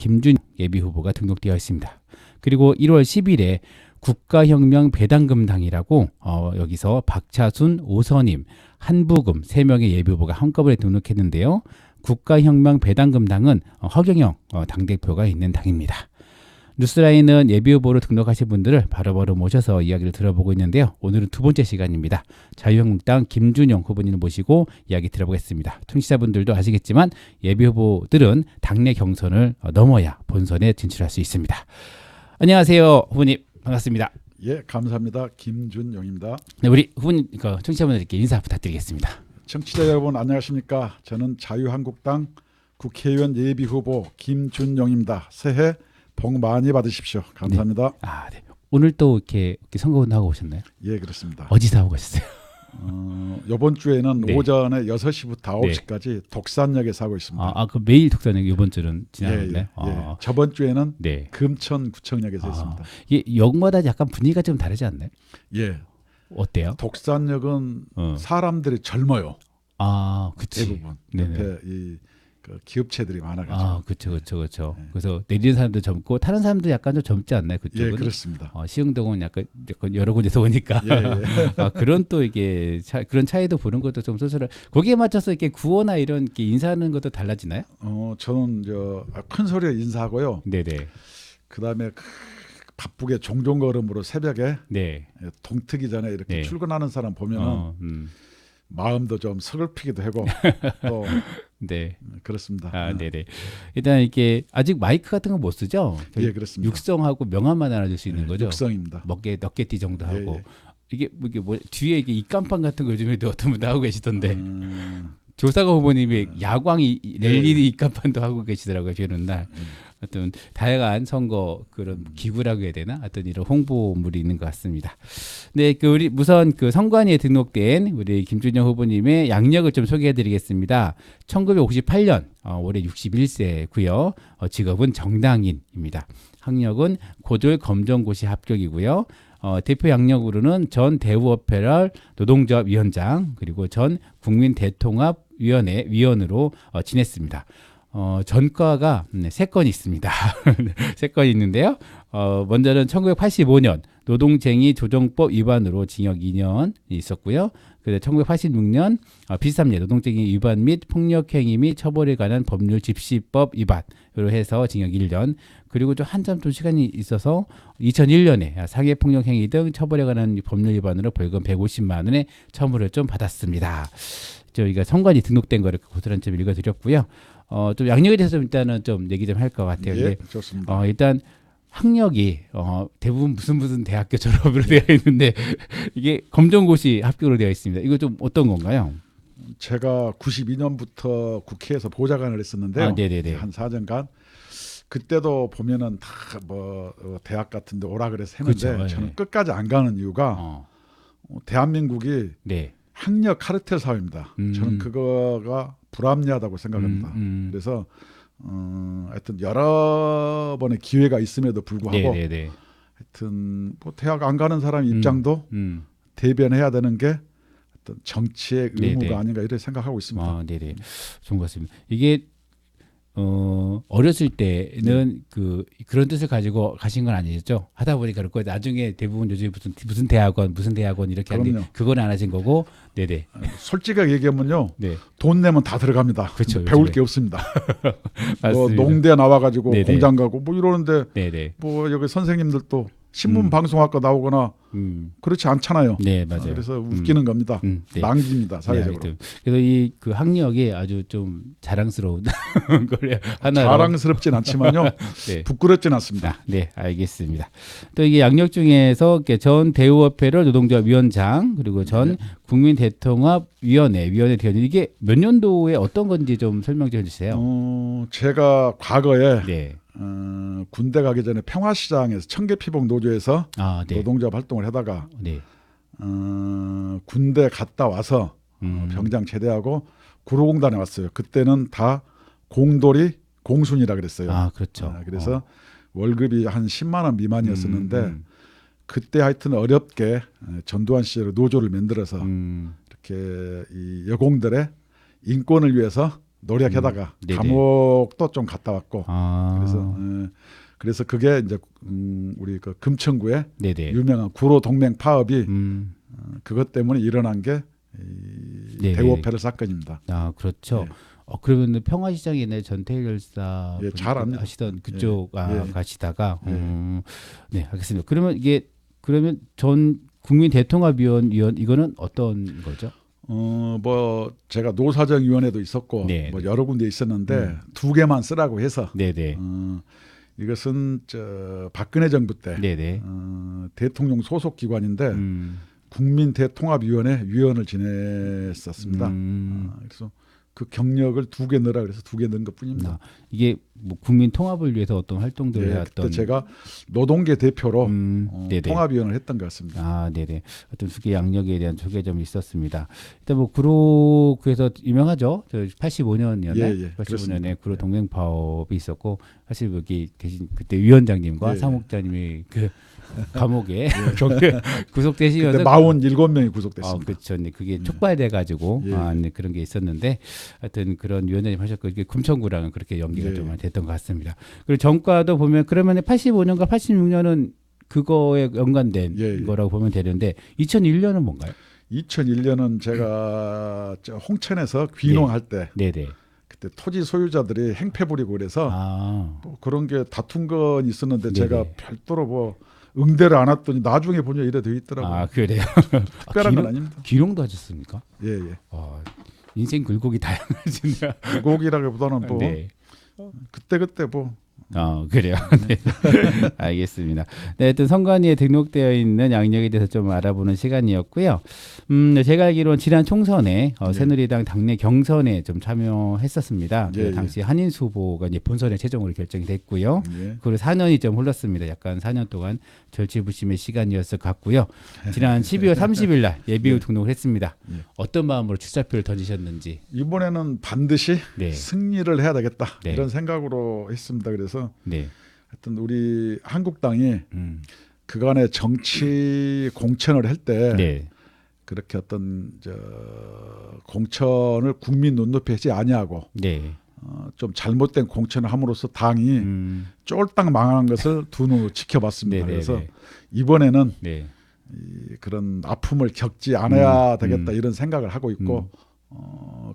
김준 예비후보가 등록되어 있습니다. 그리고 1월 10일에 국가혁명배당금당이라고 여기서 박차순, 오선임, 한부금 3명의 예비후보가 한꺼번에 등록했는데요. 국가혁명배당금당은 허경영 당대표가 있는 당입니다. 뉴스라인은 예비후보로 등록하신 분들을 바로바로 모셔서 이야기를 들어보고 있는데요. 오늘은 두 번째 시간입니다. 자유한국당 김준영 후보님을 모시고 이야기 들어보겠습니다. 청취자분들도 아시겠지만 예비후보들은 당내 경선을 넘어야 본선에 진출할 수 있습니다. 안녕하세요, 후보님. 반갑습니다. 예, 감사합니다. 김준영입니다. 네, 우리 후보님, 청취자분들께 인사 부탁드리겠습니다. 청취자 여러분 안녕하십니까? 저는 자유한국당 국회의원 예비후보 김준영입니다. 새해 복 많이 받으십시오. 감사합니다. 네. 네. 오늘 또 이렇게 선거운동 하고 오셨나요? 예, 그렇습니다. 어디서 하고 가셨어요? 이번 주에는 네. 오전에 6시부터 9시까지 독산역에서 하고 있습니다. 그 매일 독산역 이번 주는 지나갔네. 예. 저번 주에는 네. 금천구청역에서 했습니다. 이게 역마다 약간 분위기가 좀 다르지 않나요? 예. 어때요? 독산역은 사람들이 젊어요. 그치. 대부분. 네네. 옆에 그 기업체들이 많아가지고. 그렇죠. 네. 그래서 내리는 사람도 젊고 타는 사람도 약간 좀 젊지 않나요? 그쪽은? 예, 그렇습니다. 시흥동은 약간 여러 군데서 오니까 예. 그런 또 이게 그런 차이도 보는 것도 좀 쏠쏠해. 거기에 맞춰서 이렇게 구호나 이런 이렇게 인사하는 것도 달라지나요? 저는 큰 소리에 인사하고요. 네네. 그다음에 바쁘게 종종걸음으로 새벽에 네. 동트기 전에 이렇게 네. 출근하는 사람 보면은 마음도 좀 서글피기도 하고 또 네. 그렇습니다. 네네. 일단 이게 아직 마이크 같은 거 못 쓰죠? 예, 그렇습니다. 육성하고 명함만 알아줄 수 있는 거죠? 육성입니다. 몇 개 띠 정도 하고. 예. 이게 뒤에 이게 입간판 같은 거 요즘에도 어떤 분 하고 계시던데. 조사가 후보님이 야광이 LED 입간판도 하고 계시더라고요. 비 오는 날. 어떤 다양한 선거 그런 기구라고 해야 되나? 어떤 이런 홍보물이 있는 것 같습니다. 네, 우리 우선 선관위에 등록된 우리 김준영 후보님의 양력을 좀 소개해드리겠습니다. 1958년 올해 61세고요. 직업은 정당인입니다. 학력은 고졸 검정고시 합격이고요. 대표 양력으로는 전 대우오페럴 노동조합 위원장 그리고 전 국민대통합위원회 위원으로 지냈습니다. 전과가 3건이 있습니다. 3건이 있는데요. 먼저는 1985년 노동쟁의 조정법 위반으로 징역 2년이 있었고요. 그다음에 1986년 비슷합니다. 노동쟁의 위반 및 폭력행위 및 처벌에 관한 법률 집시법 위반으로 해서 징역 1년. 그리고 좀 한참 좀 시간이 있어서 2001년에 상해폭력행위 등 처벌에 관한 법률 위반으로 벌금 150만 원의 처벌을 좀 받았습니다. 저희가 선관위 등록된 거를 고스란히 좀 읽어드렸고요. 좀 양력에 대해서 일단은 좀 얘기 좀 할 것 같아요. 예, 좋습니다. 일단 학력이 대부분 무슨 대학교 졸업으로 되어 있는데 이게 검정고시 합격으로 되어 있습니다. 이거 좀 어떤 건가요? 제가 92년부터 국회에서 보좌관을 했었는데요. 네네네. 한 4년간 그때도 보면은 다 대학 같은데 오라 그래서 했는데 그렇죠. 저는 끝까지 안 가는 이유가 대한민국이 네. 학력 카르텔 사회입니다. 저는 그거가 불합리하다고 생각합니다. 그래서 하여튼 여러 번의 기회가 있음에도 불구하고 하여튼 대학 안 가는 사람 입장도 대변해야 되는 게 어떤 정치의 의무가 아닌가 이렇게 생각하고 있습니다. 네네. 좋은 것 같습니다. 이게 어렸을 때는 그런 뜻을 가지고 가신 건 아니죠. 하다 보니까 그렇고 나중에 대부분 요즘 무슨 대학원 이렇게 하는데 그건 안 하신 거고. 네네. 솔직하게 얘기하면요. 네. 돈 내면 다 들어갑니다. 그렇죠. 배울 게 없습니다. 맞습니다. 농대 나와가지고 네네. 공장 가고 이러는데 네네. 여기 선생님들도 신문 방송학과 나오거나 그렇지 않잖아요. 네, 맞아요. 그래서 웃기는 겁니다. 네. 낭비입니다, 사회적으로. 네, 그래서 그 학력이 아주 좀 자랑스러운 걸 하나. 자랑스럽진 않지만요. 네. 부끄럽진 않습니다. 네, 알겠습니다. 또 이게 양력 중에서 전 대우오페럴 노동조합 위원장 그리고 전 국민대통합위원회 위원장이 이게 몇 년도에 어떤 건지 좀 설명 좀 해주세요. 제가 과거에 네. 군대 가기 전에 평화시장에서 청계피복 노조에서 네. 노동조합 활동을 하다가 네. 군대 갔다 와서 병장 제대하고 구로공단에 왔어요. 그때는 다 공돌이 공순이라 그랬어요. 그렇죠. 그래서 월급이 한 10만 원 미만이었었는데 그때 하여튼 어렵게 전두환 시절에 노조를 만들어서 이렇게 이 여공들의 인권을 위해서 노력하다가 감옥도 좀 갔다 왔고 그래서 그게 이제 우리 그 금천구의 유명한 구로 동맹 파업이 그것 때문에 일어난 게 대우오페라 사건입니다. 아 그렇죠. 그러면 평화시장에 있는 전태일 열사 잘 압니다. 하시던 그쪽 가시다가 네 알겠습니다. 그러면 전 국민 대통합위원 이거는 어떤 거죠? 뭐 제가 노사정위원회도 있었고 뭐 여러 군데 있었는데 2개만 쓰라고 해서 이것은 박근혜 정부 때 대통령 소속 기관인데 국민대통합위원회 위원을 지냈었습니다. 그래서 그 경력을 2개 넣으라 그래서 2개 넣은 것뿐입니다. 이게 뭐 국민 통합을 위해서 어떤 활동들을 해왔던. 그때 제가 노동계 대표로 통합위원을 했던 것 같습니다. 아, 네네. 어떤 수계 양력에 대한 소개점이 있었습니다. 일단 뭐 구로구에서 유명하죠. 85년이었네. 85년에 구로 동맹 파업이 있었고 사실 여기 계신 그때 위원장님과 사목자님이 그 감옥에 구속되시면서 그때 47명이 구속됐습니다. 그렇죠. 그게 촉발돼가지고 그런 게 있었는데 하여튼 그런 위원장님 하셨고 이게 금천구랑은 그렇게 연기가 좀 됐던 것 같습니다. 그리고 정과도 보면 그러면 85년과 86년은 그거에 연관된 거라고 보면 되는데 2001년은 뭔가요? 2001년은 제가 홍천에서 귀농할 때 그때 토지 소유자들이 행패 부리고 그래서 뭐 그런 게 다툰 건 있었는데 제가 별도로 뭐 응대를 안 했더니 나중에 보니 이래 돼 있더라고요. 아 그래요? 특별한 건 아닙니다. 귀농도 하셨습니까? 예. 인생 굴곡이 다양하시네요. 굴곡이라기보다는 뭐 그때 뭐. 그래요. 네. 알겠습니다. 네, 하여튼 선관위에 등록되어 있는 양력에 대해서 좀 알아보는 시간이었고요. 제가 알기로는 지난 총선에 새누리당 당내 경선에 좀 참여했었습니다. 그 당시 한인수 후보가 이제 본선에 최종으로 결정이 됐고요. 그리고 4년이 좀 흘렀습니다. 약간 4년 동안 절치부심의 시간이었을 것 같고요. 지난 12월 30일 날 예비후 등록을 했습니다. 어떤 마음으로 출사표를 던지셨는지. 이번에는 반드시 승리를 해야 되겠다. 이런 생각으로 했습니다. 그래서 하여튼 우리 한국당이 그간의 정치 공천을 할 때 그렇게 어떤 공천을 국민 눈높이 하지 아니하고 좀 잘못된 공천을 함으로써 당이 쫄딱 망한 것을 두 눈으로 지켜봤습니다. 그래서 이번에는 그런 아픔을 겪지 않아야 되겠다 이런 생각을 하고 있고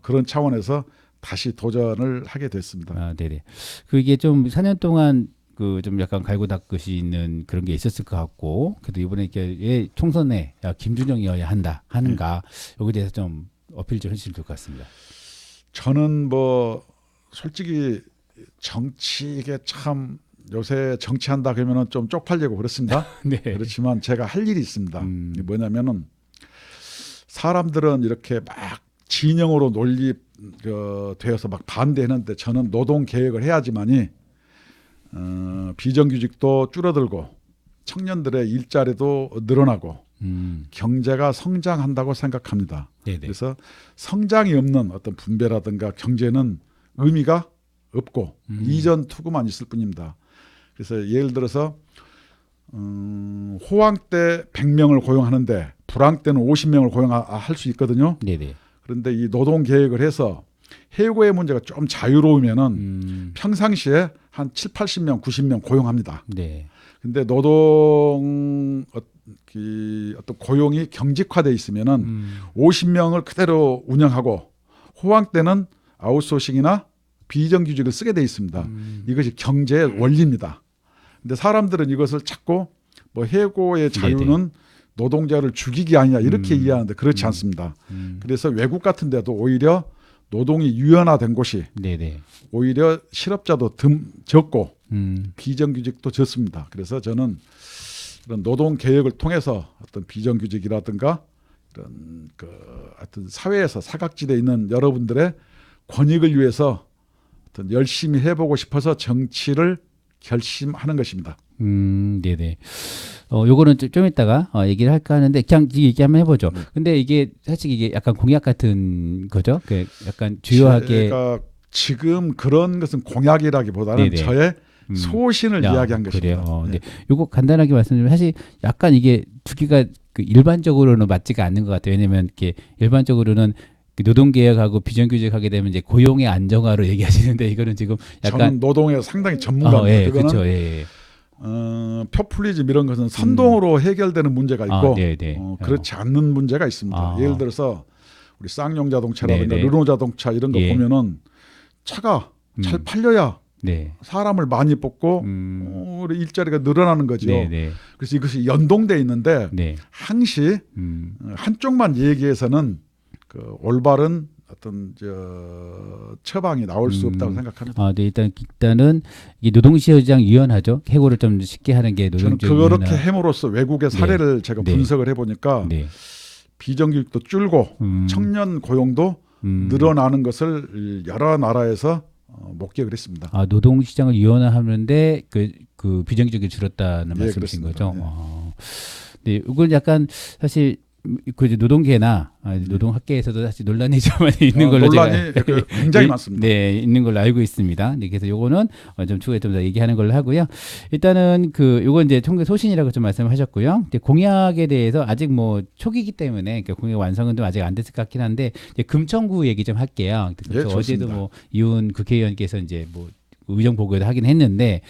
그런 차원에서 다시 도전을 하게 됐습니다. 네네. 그게 좀 4년 동안 그 좀 약간 갈고 닦으시는 그런 게 있었을 것 같고, 그래도 이번에 이렇게 총선에 김준영이어야 하는가 여기에 대해서 좀 어필 좀 해주시면 좋을 것 같습니다. 저는 뭐 솔직히 정치 이게 참 요새 정치한다 그러면은 좀 쪽팔리고 그렇습니다. 그렇지만 제가 할 일이 있습니다. 뭐냐면은 사람들은 이렇게 막 진영으로 논리되어서 막 반대했는데 저는 노동 개혁을 해야지만이 비정규직도 줄어들고 청년들의 일자리도 늘어나고 경제가 성장한다고 생각합니다. 그래서 성장이 없는 어떤 분배라든가 경제는 의미가 없고 이전 투구만 있을 뿐입니다. 그래서 예를 들어서 호황 때 100명을 고용하는데 불황 때는 50명을 고용할 수 있거든요. 그런데 이 노동 계획을 해서 해고의 문제가 좀 자유로우면은 평상시에 한 7, 80명, 90명 고용합니다. 근데 노동 어떤 고용이 경직화돼 있으면은 50명을 그대로 운영하고 호황 때는 아웃소싱이나 비정규직을 쓰게 돼 있습니다. 이것이 경제의 원리입니다. 근데 사람들은 이것을 자꾸 뭐 해고의 자유는 노동자를 죽이기 아니냐 이렇게 이해하는데 그렇지 않습니다. 그래서 외국 같은 데도 오히려 노동이 유연화된 곳이 오히려 실업자도 적고 비정규직도 적습니다. 그래서 저는 이런 노동 개혁을 통해서 어떤 비정규직이라든가 이런 하여튼 사회에서 사각지대에 있는 여러분들의 권익을 위해서 어떤 열심히 해보고 싶어서 정치를 결심하는 것입니다. 네네. 요거는 좀 이따가 얘기를 할까 하는데 그냥 얘기 한번 해보죠. 근데 이게 사실 이게 약간 공약 같은 거죠. 그 약간 주요하게. 제가 지금 그런 것은 공약이라기보다는 저의 소신을 이야기한 것입니다. 네. 요거 간단하게 말씀드리면 사실 약간 이게 주기가 그 일반적으로는 맞지가 않는 것 같아요. 왜냐면 이렇게 일반적으로는 노동개혁하고 비정규직하게 되면 이제 고용의 안정화로 얘기하시는데 이거는 지금 약간 저는 노동에 상당히 전문가입니다. 예, 그렇죠. 예. 포퓰리즘 이런 것은 선동으로 해결되는 문제가 있고 그렇지 않는 문제가 있습니다. 예를 들어서 우리 쌍용 자동차라든가 르노 자동차 이런 거 보면은 차가 잘 팔려야 사람을 많이 뽑고 우리 일자리가 늘어나는 거죠. 그래서 이것이 연동돼 있는데 항시 한쪽만 얘기해서는 그 올바른 어떤 처방이 나올 수 없다고 생각합니다. 네, 일단은 이 노동시장 유연하죠. 해고를 좀 쉽게 하는 게 노동적 저는 그렇게 함으로써 외국의 사례를 제가 분석을 해보니까 비정규직도 줄고 청년 고용도 늘어나는 것을 여러 나라에서 목격을 했습니다. 노동시장을 유연화하는데 그 비정규직이 줄었다는 말씀이신 그렇습니다. 거죠. 네, 이건 약간 사실 그 노동계나 노동학계에서도 사실 논란이 좀 많이 있는 걸로 논란이 굉장히 많습니다. 네, 있는 걸로 알고 있습니다. 네, 그래서 요거는 좀 추후에 좀 더 얘기하는 걸로 하고요. 일단은 요건 이제 총괄 소신이라고 좀 말씀하셨고요. 이제 공약에 대해서 아직 뭐 초기이기 때문에 공약 완성은 좀 아직 안 됐을 것 같긴 한데 이제 금천구 얘기 좀 할게요. 어제도 뭐 이훈 국회의원께서 이제 뭐 의정 보고도 하긴 했는데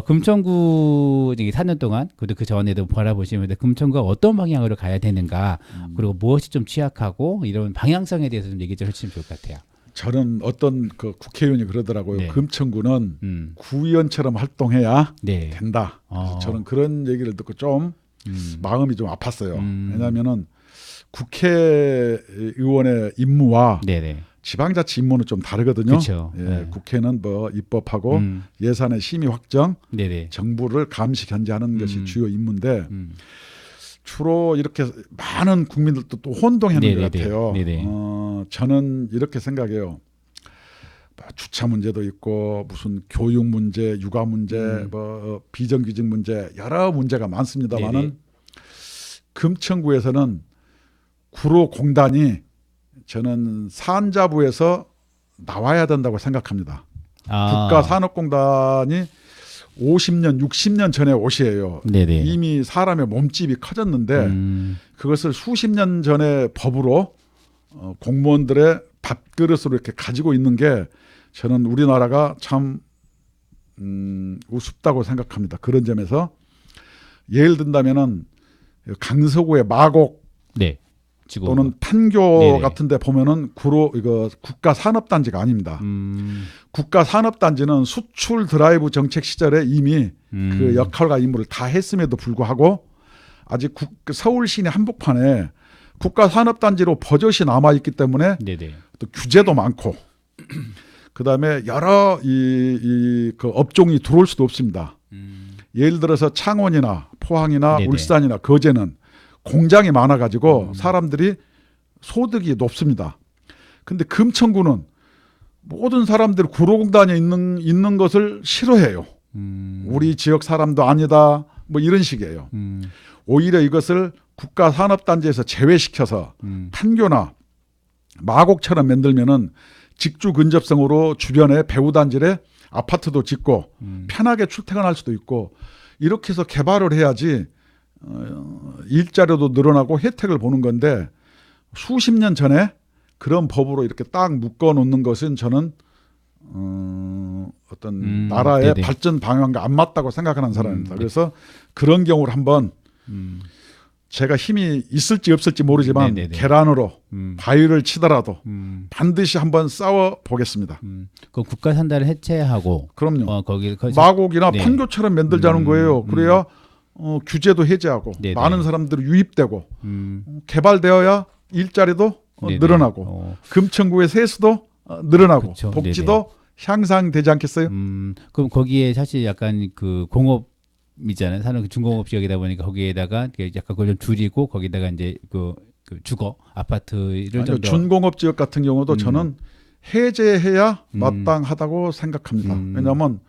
금천구 4년 동안 그리고 그 전에도 바라보시면 금천구가 어떤 방향으로 가야 되는가 그리고 무엇이 좀 취약하고 이런 방향성에 대해서 좀 얘기 좀 해주시면 좋을 것 같아요. 저는 어떤 그 국회의원이 그러더라고요. 금천구는 구의원처럼 활동해야 된다. 저는 그런 얘기를 듣고 좀 마음이 좀 아팠어요. 왜냐하면은 국회의원의 임무와 지방자치 임무는 좀 다르거든요. 국회는 뭐 입법하고 예산의 심의 확정, 정부를 감시 견제하는 것이 주요 임무인데 주로 이렇게 많은 국민들도 또 혼동하는 것 같아요. 저는 이렇게 생각해요. 주차 문제도 있고 무슨 교육 문제, 육아 문제, 뭐 비정규직 문제 여러 문제가 많습니다만은 금천구에서는 구로공단이 저는 산자부에서 나와야 된다고 생각합니다. 국가산업공단이 50년, 60년 전에 옷이에요. 이미 사람의 몸집이 커졌는데 그것을 수십 년 전에 법으로 공무원들의 밥그릇으로 이렇게 가지고 있는 게 저는 우리나라가 참 우습다고 생각합니다. 그런 점에서 예를 든다면은 강서구의 마곡 또는 판교 같은 데 보면은 이거 국가산업단지가 아닙니다. 국가산업단지는 수출 드라이브 정책 시절에 이미 그 역할과 임무를 다 했음에도 불구하고 아직 서울 시내 한복판에 국가산업단지로 버젓이 남아있기 때문에 또 규제도 많고 그다음에 여러 그 업종이 들어올 수도 없습니다. 예를 들어서 창원이나 포항이나 울산이나 거제는 공장이 많아가지고 사람들이 소득이 높습니다. 근데 금천구는 모든 사람들이 구로공단에 있는 것을 싫어해요. 우리 지역 사람도 아니다 뭐 이런 식이에요. 오히려 이것을 국가산업단지에서 제외시켜서 판교나 마곡처럼 만들면은 직주 근접성으로 주변에 배후단지에 아파트도 짓고 편하게 출퇴근할 수도 있고 이렇게 해서 개발을 해야지 일자리도 늘어나고 혜택을 보는 건데 수십 년 전에 그런 법으로 이렇게 딱 묶어 놓는 것은 저는 어떤 나라의 발전 방향과 안 맞다고 생각하는 사람입니다. 그래서 그런 경우를 한번 제가 힘이 있을지 없을지 모르지만 계란으로 바위를 치더라도 반드시 한번 싸워 보겠습니다. 그 국가산단을 해체하고 그럼요. 마곡이나 판교처럼 만들자는 거예요. 그래야 규제도 해제하고 많은 사람들이 유입되고 개발되어야 일자리도 늘어나고 금천구의 세수도 늘어나고 복지도 향상되지 않겠어요? 그럼 거기에 사실 약간 그 공업이잖아요. 산업 중공업 지역이다 보니까 거기에다가 약간 그걸 좀 줄이고 거기다가 이제 그 주거 아파트를 좀 더 준공업 지역 같은 경우도 저는 해제해야 마땅하다고 생각합니다. 왜냐하면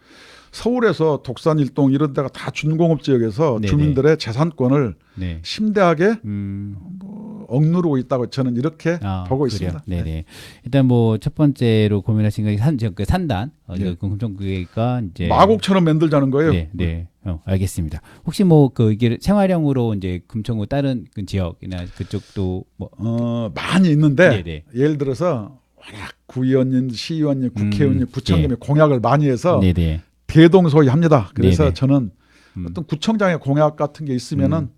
서울에서 독산 일동 이런 데가 다 준공업 지역에서 주민들의 재산권을 심대하게 뭐 억누르고 있다고 저는 이렇게 보고 있습니다. 일단 뭐 첫 번째로 고민하신 게 산단 금천구가 이제 마곡처럼 만들자는 거예요. 알겠습니다. 혹시 뭐 그 이게 생활형으로 이제 금천구 다른 그 지역이나 그쪽도 뭐 많이 있는데 네네. 예를 들어서 워낙 구의원님, 시의원님, 국회의원님, 구청장이 네. 공약을 많이 해서 네네. 대동소이합니다. 그래서 네네. 저는 어떤 구청장의 공약 같은 게 있으면은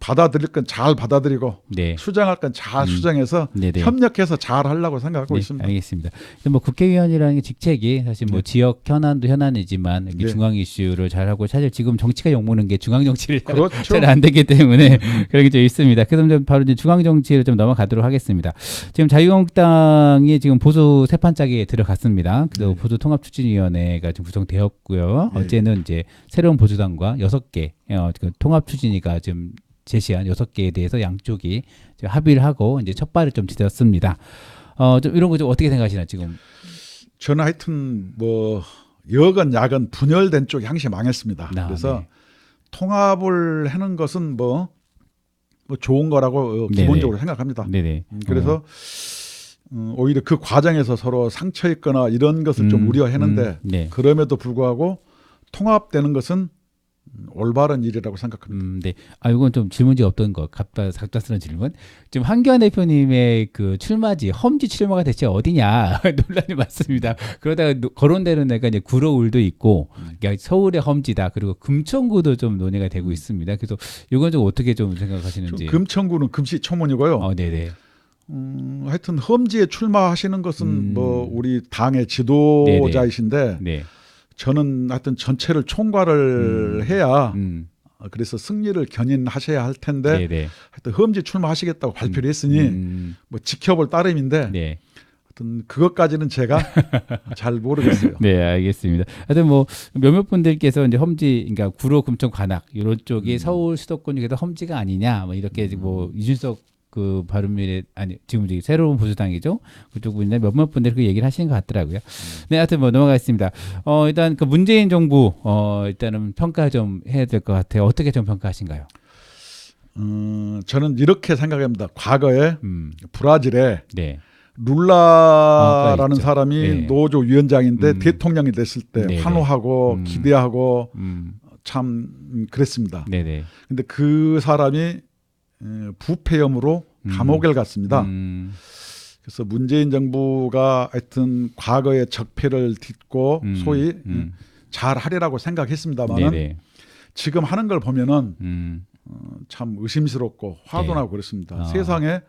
받아들일 건 잘 받아들이고 네. 수정할 건 잘 수정해서 네네. 협력해서 잘 하려고 생각하고 네, 있습니다. 알겠습니다. 뭐 국회의원이라는 게 직책이 사실 뭐 지역 현안도 현안이지만 이게 네. 중앙 이슈를 잘하고 사실 지금 정치가 욕먹는 게 중앙 정치를 그렇죠. 잘 안 되기 때문에 그런 게 좀 있습니다. 그래서 좀 바로 이제 중앙 정치를 좀 넘어가도록 하겠습니다. 지금 자유한국당이 지금 보수 세 판짜기에 들어갔습니다. 그래서 보수 통합추진위원회가 지금 구성되었고요. 어제는 이제 새로운 보수당과 6개 그 통합추진위가 지금 제시한 6개에 대해서 양쪽이 합의를 하고 이제 첫 발을 좀 디뎠습니다. 좀 이런 거 좀 어떻게 생각하시나 지금? 저는 하여튼 뭐 여건 야건 분열된 쪽이 항상 망했습니다. 그래서 네. 통합을 하는 것은 뭐 좋은 거라고 기본적으로 생각합니다. 네네. 그래서 오히려 그 과정에서 서로 상처 있거나 이런 것을 좀 우려했는데 네. 그럼에도 불구하고 통합되는 것은 올바른 일이라고 생각합니다. 네. 이건 좀 질문지 없던 거, 갑작스러운 질문. 지금 한기환 대표님의 그 출마지, 험지 출마가 대체 어디냐 논란이 많습니다. 그러다가 거론되는 데가 이제 구로울도 있고, 그러니까 서울의 험지다. 그리고 금천구도 좀 논의가 되고 있습니다. 그래서 이건 좀 어떻게 좀 생각하시는지. 금천구는 금시초문이고요. 네네. 하여튼 험지에 출마하시는 것은 뭐 우리 당의 지도자이신데. 네. 저는 하여튼 전체를 총괄을 해야 그래서 승리를 견인하셔야 할 텐데 네네. 하여튼 험지 출마하시겠다고 발표를 했으니 뭐 지켜볼 따름인데 네. 하여튼 그것까지는 제가 잘 모르겠어요. 네, 알겠습니다. 하여튼 뭐 몇몇 분들께서 이제 험지, 그러니까 구로, 금천, 관악 이런 쪽이 서울 수도권 중에도 험지가 아니냐, 뭐 이렇게 뭐 이준석 그 바른미래 지금 새로운 보수당이죠. 그쪽 분이나 몇몇 분들이 그 얘기를 하시는 것 같더라고요. 네, 하여튼 뭐 넘어가겠습니다. 일단 그 문재인 정부 일단은 평가 좀 해야 될 것 같아요. 어떻게 좀 평가하신가요? 저는 이렇게 생각합니다. 과거에 브라질에 네. 룰라라는 사람이 네. 노조 위원장인데 대통령이 됐을 때 네네. 환호하고 기대하고 참 그랬습니다. 네네. 근데 그 사람이 부패 혐의로 감옥에 갔습니다. 그래서 문재인 정부가 하여튼 과거의 적폐를 딛고 소위 잘 하리라고 생각했습니다만 지금 하는 걸 보면은 참 의심스럽고 화도 나고 그렇습니다. 세상에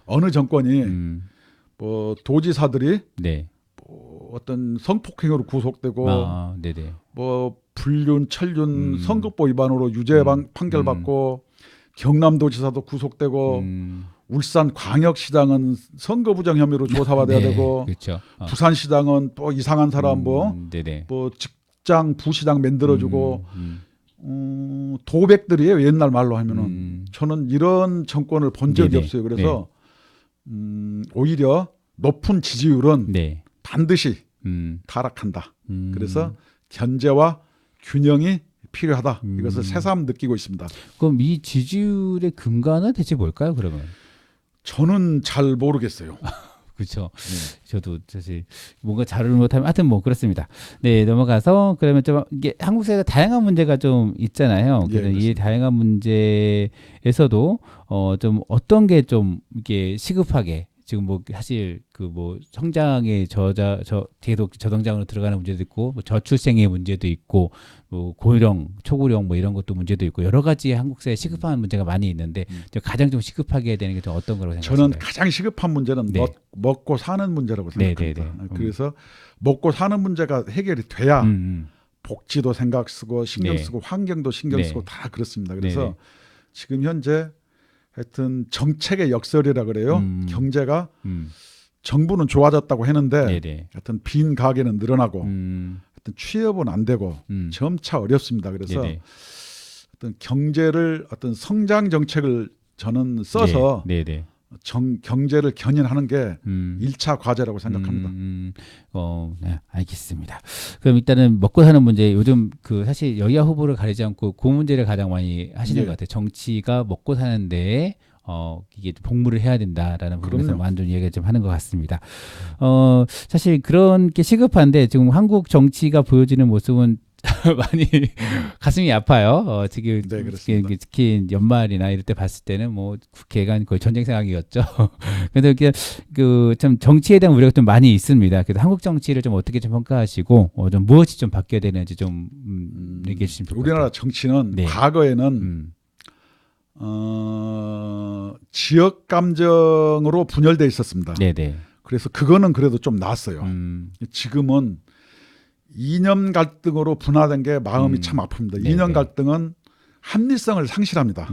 어느 정권이 뭐 도지사들이 뭐 어떤 성폭행으로 구속되고 뭐 불륜, 천륜, 선거법 위반으로 유죄 판결받고 경남도지사도 구속되고 울산 광역시장은 선거부정 혐의로 조사받아야 되고 그렇죠. 부산시장은 또 이상한 사람 뭐 직장 부시장 만들어주고 도백들이에요. 옛날 말로 하면은 저는 이런 정권을 본 적이 없어요. 그래서 오히려 높은 지지율은 반드시 타락한다. 그래서 견제와 균형이 필요하다. 이것을 새삼 느끼고 있습니다. 그럼 이 지지율의 근간은 대체 뭘까요? 그러면 저는 잘 모르겠어요. 그렇죠. 저도 사실 뭔가 자료를 못하면 하여튼 뭐 그렇습니다. 네, 넘어가서 그러면 좀 이게 한국 사회가 다양한 문제가 좀 있잖아요. 그래서 이 다양한 문제에서도 좀 어떤 게 좀 이게 시급하게 지금 뭐 사실 그 뭐 성장의 계속 저성장으로 들어가는 문제도 있고 뭐 저출생의 문제도 있고 뭐 고령, 초고령 뭐 이런 것도 문제도 있고 여러 가지 한국 사회에 시급한 문제가 많이 있는데 가장 좀 시급하게 되는 게 좀 어떤 거라고 생각하세요? 저는 가장 시급한 문제는 먹고 사는 문제라고 생각합니다. 그래서 먹고 사는 문제가 해결이 돼야 복지도 생각 쓰고 신경 쓰고 환경도 신경 쓰고 다 그렇습니다. 그래서 지금 현재 하여튼 정책의 역설이라 그래요. 경제가 정부는 좋아졌다고 했는데 하여튼 빈 가게는 늘어나고 하여튼 취업은 안 되고 점차 어렵습니다. 그래서 어떤 경제를 어떤 성장 정책을 저는 써서 경제를 견인하는 게 1차 과제라고 생각합니다. 네, 알겠습니다. 그럼 일단은 먹고 사는 문제 요즘 그 사실 여야 후보를 가리지 않고 그 문제를 가장 많이 하시는 것 같아요. 정치가 먹고 사는데 이게 복무를 해야 된다라는 부분에서 완전 얘기를 좀 하는 것 같습니다. 사실 그런 게 시급한데 지금 한국 정치가 보여지는 모습은 많이 가슴이 아파요. 지금 네, 그렇습니다. 특히 연말이나 이럴 때 봤을 때는 뭐 국회가 거의 전쟁 상황이었죠. 그래서 그 참 정치에 대한 우려가 좀 많이 있습니다. 그래서 한국 정치를 좀 어떻게 좀 평가하시고 좀 무엇이 좀 바뀌어야 되는지 좀 얘기해 주시면 좋을 것 같아요. 우리나라 정치는 네. 과거에는 지역 감정으로 분열돼 있었습니다. 네네. 그래서 그거는 그래도 좀 나았어요. 지금은 이념 갈등으로 분화된 게 마음이 참 아픕니다. 네네. 이념 갈등은 합리성을 상실합니다.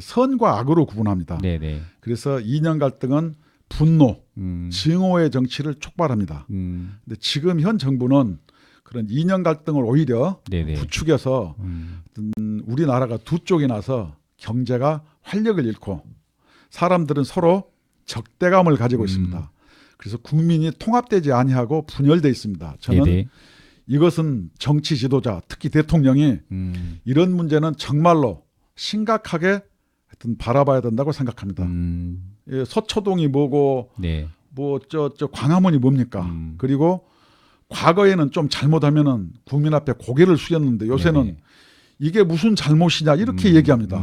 선과 악으로 구분합니다. 네네. 그래서 이념 갈등은 분노, 증오의 정치를 촉발합니다. 근데 지금 현 정부는 그런 이념 갈등을 오히려 네네. 부추겨서 우리나라가 두 쪽이 나서 경제가 활력을 잃고 사람들은 서로 적대감을 가지고 있습니다. 그래서 국민이 통합되지 아니하고 분열돼 있습니다. 저는 네네. 이것은 정치 지도자, 특히 대통령이 이런 문제는 정말로 심각하게 하여튼 바라봐야 된다고 생각합니다. 예, 서초동이 뭐고 네. 뭐 저 광화문이 뭡니까? 그리고 과거에는 좀 잘못하면은 국민 앞에 고개를 숙였는데 요새는 네네. 이게 무슨 잘못이냐 이렇게 얘기합니다.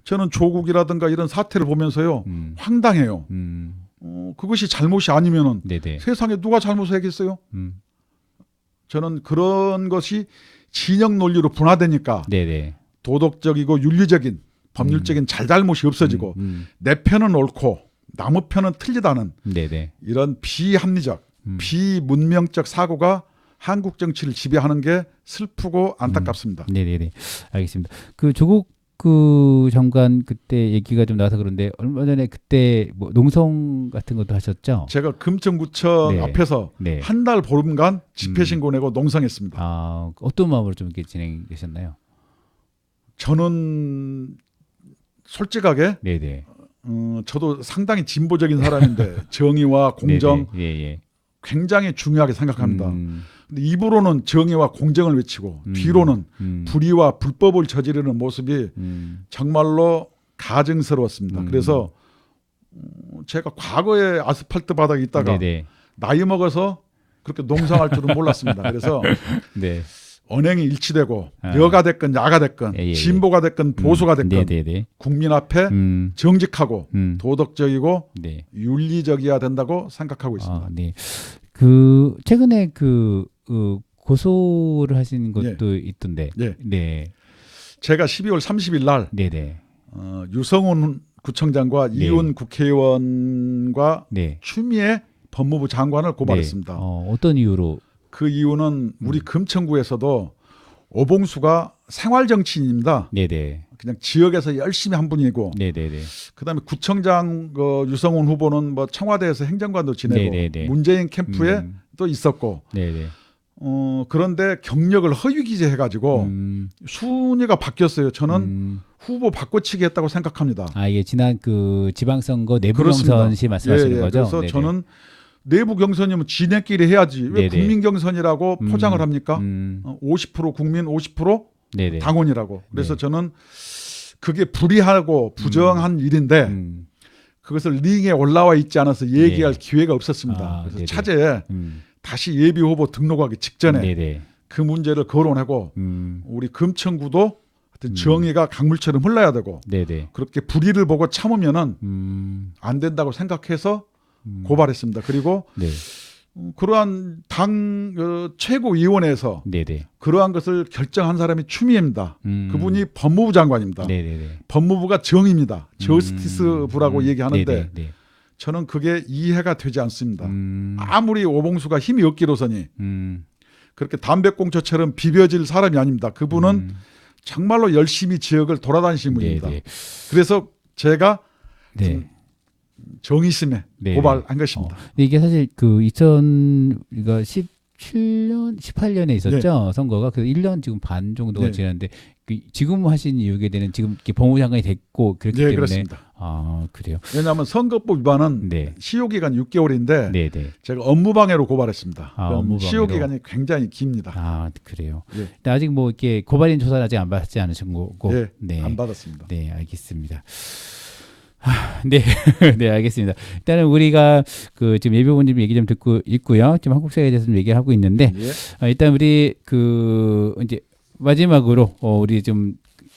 저는 조국이라든가 이런 사태를 보면서요 황당해요. 그것이 잘못이 아니면은 네네. 세상에 누가 잘못을 하겠어요? 저는 그런 것이 진영 논리로 분화되니까 네네. 도덕적이고 윤리적인 법률적인 잘잘못이 없어지고 내 편은 옳고 남의 편은 틀리다는 네네. 이런 비합리적, 비문명적 사고가 한국 정치를 지배하는 게 슬프고 안타깝습니다. 네네네. 알겠습니다. 그 조국 그 장관 그때 얘기가 좀 나와서 그런데 얼마 전에 그때 뭐 농성 같은 것도 하셨죠? 제가 금천구청 네. 앞에서 네. 한 달 보름간 집회 신고 내고 농성했습니다. 아, 어떤 마음으로 좀 이렇게 진행되셨나요? 저는 솔직하게 네네. 저도 상당히 진보적인 사람인데 정의와 공정 네네. 예, 예. 굉장히 중요하게 생각합니다. 근데 입으로는 정의와 공정을 외치고 뒤로는 불의와 불법을 저지르는 모습이 정말로 가증스러웠습니다. 그래서 제가 과거에 아스팔트 바닥에 있다가 네네. 나이 먹어서 그렇게 농성할 줄은 몰랐습니다. 그래서 네. 언행이 일치되고 여가 됐건 야가 됐건 예, 예, 예. 진보가 됐건 보수가 됐건 네네네. 국민 앞에 정직하고 도덕적이고 네. 윤리적이어야 된다고 생각하고 있습니다. 아, 네. 그 최근에 그 고소를 하신 것도 있던데. 예. 네. 제가 12월 30일 날 네네. 유성훈 구청장과 네. 이훈 국회의원과 네. 추미애 법무부 장관을 고발했습니다. 네. 어떤 이유로? 그 이유는 우리 금천구에서도 오봉수가 생활 정치인입니다. 네네. 그냥 지역에서 열심히 한 분이고, 네네네. 그다음에 구청장 유성훈 후보는 뭐 청와대에서 행정관도 지내고, 네네네. 문재인 캠프에 또 있었고, 네네. 그런데 경력을 허위 기재해가지고 순위가 바뀌었어요. 저는 후보 바꿔치기 했다고 생각합니다. 아, 이게 지난 그 지방선거 내부 그렇습니다. 경선 시 말씀하시는 거죠? 그래서 네네. 저는 내부 경선이면 지네끼리 해야지 왜 네네. 국민 경선이라고 포장을 합니까? 50% 국민 50% 네네. 당원이라고. 그래서 네. 저는 그게 불의하고 부정한 일인데 그것을 링에 올라와 있지 않아서 얘기할 네. 기회가 없었습니다. 아, 그래서 네네. 차제에 다시 예비 후보 등록하기 직전에 네네. 그 문제를 거론하고 우리 금천구도 하여튼 정의가 강물처럼 흘러야 되고 네네. 그렇게 불의를 보고 참으면은 안 된다고 생각해서 고발했습니다. 그리고 네. 그러한 당 최고위원회에서 네네. 그러한 것을 결정한 사람이 추미애입니다. 그분이 법무부 장관입니다. 네네네. 법무부가 정입니다. 저스티스부라고 얘기하는데 네네. 저는 그게 이해가 되지 않습니다. 아무리 오봉수가 힘이 없기로서니 그렇게 담배꽁초처럼 비벼질 사람이 아닙니다. 그분은 정말로 열심히 지역을 돌아다니신 분입니다. 네네. 그래서 제가 네. 정의심에 네네. 고발한 것입니다. 이게 사실 그 2017년, 18년에 있었죠. 네. 선거가. 그래서 1년 지금 반 정도가 네. 지났는데 지금 하신 이유게 되는 지금 이렇게 법무부 장관이 됐고 그렇기 네, 때문에 그렇습니다. 아, 그래요. 왜냐하면 선거법 위반은 네. 시효기간 6개월인데 네네. 제가 업무방해로 고발했습니다. 아, 그럼 업무방해로. 시효기간이 굉장히 깁니다. 아, 그래요. 예. 근데 아직 뭐 이렇게 고발인 조사는 아직 안 받지 않으신 거고. 예, 네. 안 받았습니다. 네, 알겠습니다. 네, 네, 알겠습니다. 일단은 우리가 그 지금 예비 후보님 얘기 좀 듣고 있고요. 지금 한국 사회에 대해서 좀 얘기를 하고 있는데 일단 우리 그 이제 마지막으로 우리 좀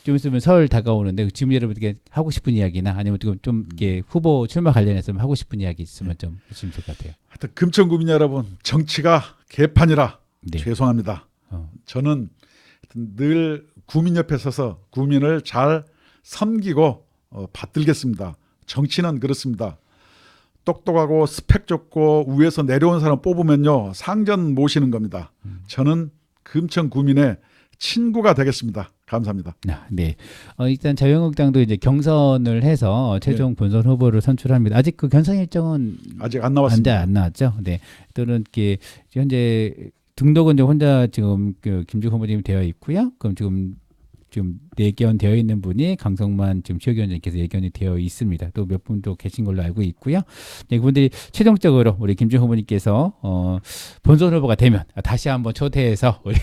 있으면 설 다가오는데 지금 여러분들께 하고 싶은 이야기나 아니면 좀 이렇게 후보 출마 관련해서 하고 싶은 이야기 있으면 좀 해주시면 좋을 것 같아요. 하여튼 금천구민 여러분, 정치가 개판이라 네. 죄송합니다. 저는 늘 구민 옆에 서서 구민을 잘 섬기고 받들겠습니다. 정치는 그렇습니다. 똑똑하고 스펙 좋고 위에서 내려온 사람 뽑으면요 상전 모시는 겁니다. 저는 금천 구민의 친구가 되겠습니다. 감사합니다. 네. 일단 자유한국당도 이제 경선을 해서 최종 본선 후보를 선출합니다. 아직 그 경선 일정은 아직 안 나왔습니다. 안 나왔죠. 네. 또는 이렇게 현재 등록은 혼자 지금 그 김주호 후보님이 되어 있고요. 그럼 지금 예견되어 있는 분이 강성만 지금 지역위원장님께서 예견이 되어 있습니다. 또 몇 분도 계신 걸로 알고 있고요. 네, 그분들이 최종적으로 우리 김주호 후보님께서 본선 후보가 되면 다시 한번 초대해서 우리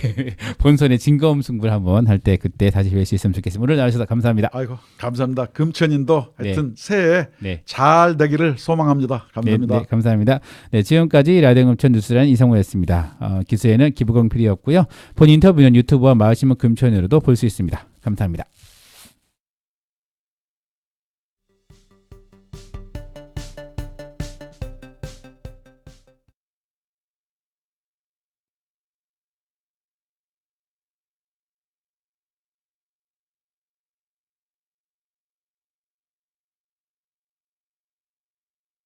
본선의 진검승부를 한번 할 때 그때 다시 뵐 수 있으면 좋겠습니다. 오늘 나와주셔서 감사합니다. 아이고 감사합니다. 금천인도 하여튼 네. 새해 잘 되기를 소망합니다. 감사합니다. 네, 감사합니다. 네, 지금까지 라디오 금천 뉴스라는 이성호였습니다. 기수에는 기부경 PD였고요. 본 인터뷰는 유튜브와 마으시면 금천으로도 볼 수 있습니다. 감사합니다.